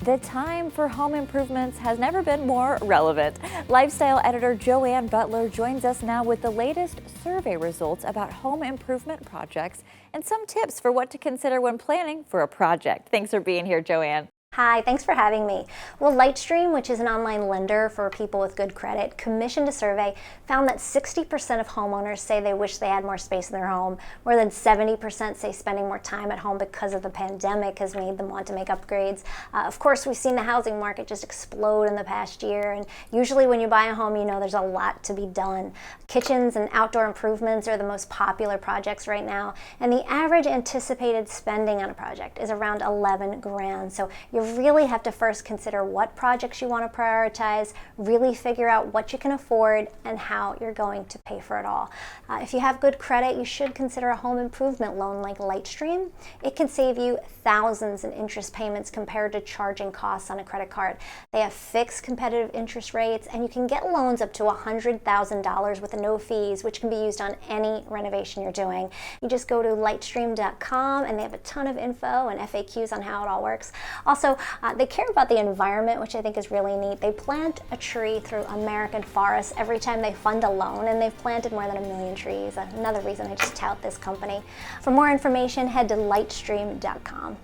The time for home improvements has never been more relevant. Lifestyle editor Joann Butler joins us now with the latest survey results about home improvement projects and some tips for what to consider when planning for a project. Thanks for being here, Joann. Hi, thanks for having me. Well, Lightstream, which is an online lender for people with good credit, commissioned a survey, found that 60% of homeowners say they wish they had more space in their home. More than 70% say spending more time at home because of the pandemic has made them want to make upgrades. Of course, we've seen the housing market just explode in the past year, and usually when you buy a home, you know there's a lot to be done. Kitchens and outdoor improvements are the most popular projects right now, and the average anticipated spending on a project is around 11 grand. So you really have to first consider what projects you want to prioritize, really figure out what you can afford and how you're going to pay for it all. If you have good credit, you should consider a home improvement loan like Lightstream. It can save you thousands in interest payments compared to charging costs on a credit card. They have fixed competitive interest rates, and you can get loans up to $100,000 with no fees, which can be used on any renovation you're doing. You just go to lightstream.com and they have a ton of info and FAQs on how it all works. Also, they care about the environment, which I think is really neat. They plant a tree through American forests every time they fund a loan, and they've planted more than 1 million trees. Another reason I just tout this company. For more information, head to lightstream.com.